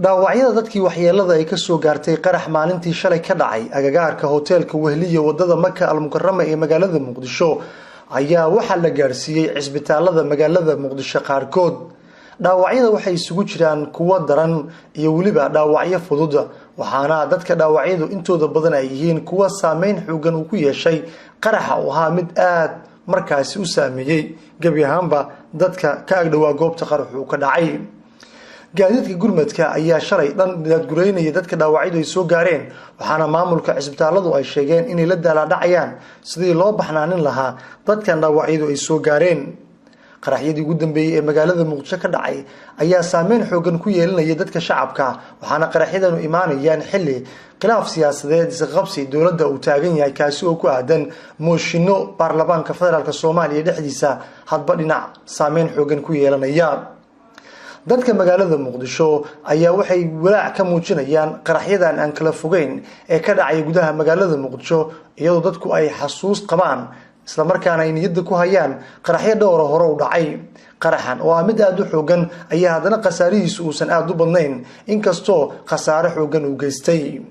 dhaawacyada dadkii waxyeelada ay ka soo gaartay qarax maalintii shalay ka dhacay agagaarka hoteelka Wehliya wadada Maka al-Mukarrama ee magaalada Muqdisho ayaa waxa la gaarsiiyay cisbitaalada magaalada Muqdisho qaarkood. dhaawacyada waxay isugu jiraan kuwa daran iyo waliba dhaawacyo fudud, waxaana dadka dhaawacyadu intooda badan ay yihiin kuwa saameyn xoogan uu ku yeeshay qaraxa oo ahaa mid aad markaasi u saameeyay gabi ahaanba dadka ka agdhawaa goobta qaraxu ka dhacay. gaadiidka gurmadka ayaa shalay dhan gureynaya dadka dhaawacyadu ay soo gaareen, waxaana maamulka cisbitaaladu ay sheegeen inay la daaladhacayaan sidii loo baxnaanin lahaa dadkan dhaawacyadu ay soo gaareen. qaraxyadii ugu dambeeyay ee magaalada Muqdisho ka dhacay ayaa saameyn xoogan ku yeelanaya dadka shacabka, waxaana qaraxyadanu imaanayaan xilli khilaaf siyaasadeed isqabsi dowladda uu taagan yahay kaasi oo ku aadan mooshinno baarlamaanka federaalka Soomaaliya dhexdiisa hadba dhinac saameyn xoogan ku yeelanaya. dadka magaalada Muqdisho ayaa waxay walaac ka muujinayaan qaraxyadan aan kala fogeyn ee ka dhacay gudaha magaalada Muqdisho, iyadoo dadku ay xasuus qabaan isla markaana ay niyadda ku hayaan qaraxyo dhowr hore u dhacay. qaraxan oo mid aad u xoogan ayaa haddana khasaarihiisu uusan aad u badnayn, inkastoo khasaare xoogan uu geystay.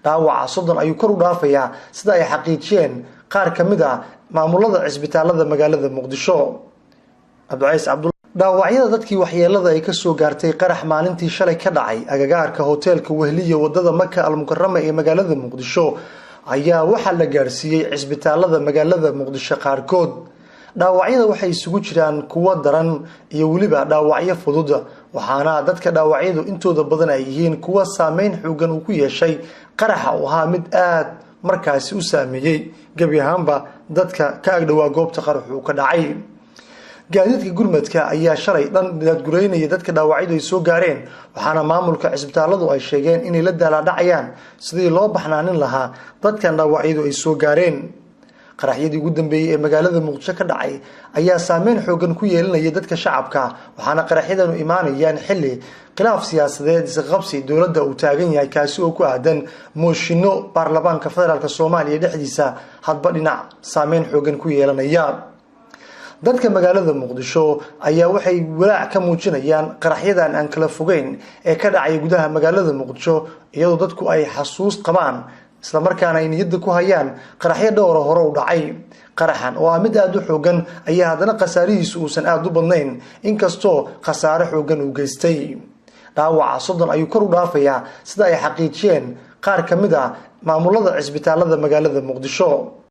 dhaawaca 30 ayuu kor u dhaafayaa sida ay xaqiijiyeen qaar ka mid ah maamulada cisbitaalada magaalada Muqdisho. dhaawacyada dadkii waxyeelada ay ka soo gaartay qarax maalintii shalay ka dhacay agagaarka hoteelka Wehliya wadada Maka al-Mukarrama ee magaalada Muqdisho ayaa waxa la gaarsiiyay cisbitaalada magaalada Muqdisho qaarkood. dhaawacyada waxay isugu jiraan kuwa daran iyo waliba dhaawacyo fudud, waxaana dadka dhaawacyadu intooda badan ay yihiin kuwa saameyn xoogan uu ku yeeshay qaraxa oo ahaa mid aad markaasi u saameeyay gabi ahaanba dadka ka agdhawaa goobta qaraxu ka dhacay. gaadiidka gurmadka ayaa shalay dhan gureynaya dadka dhaawacyadu ay soo gaareen, waxaana maamulka cisbitaaladu ay sheegeen inay la daaladhacayaan sidii loo baxnaanin lahaa dadkan dhaawacyadu ay soo gaareen. qaraxyadii ugu dambeeyay ee magaalada Muqdisho ka dhacay ayaa saameyn xoogan ku yeelanaya dadka shacabka, waxaana qaraxyadanu imaanayaan xilli khilaaf siyaasadeed isqabsi dowladda uu taagan yahay kaasi oo ku aadan mooshinno baarlamaanka federaalka Soomaaliya dhexdiisa hadba dhinac saameyn xoogan ku yeelanaya. dadka magaalada Muqdisho ayaa waxay walaac ka muujinayaan qaraxyadan aan kala fogeyn ee ka dhacay gudaha magaalada Muqdisho, iyadoo dadku ay xasuus qabaan isla markaana ay niyadda ku hayaan qaraxyo dhowr hore u dhacay. qaraxan oo mid aad u xoogan ayaa haddana khasaarihiisu uusan aad u badnayn, inkastoo khasaare xoogan uu geystay. dhaawaca 30 ayuu kor u dhaafayaa sida ay xaqiijiyeen qaar ka mid ah maamulada cisbitaalada magaalada Muqdisho.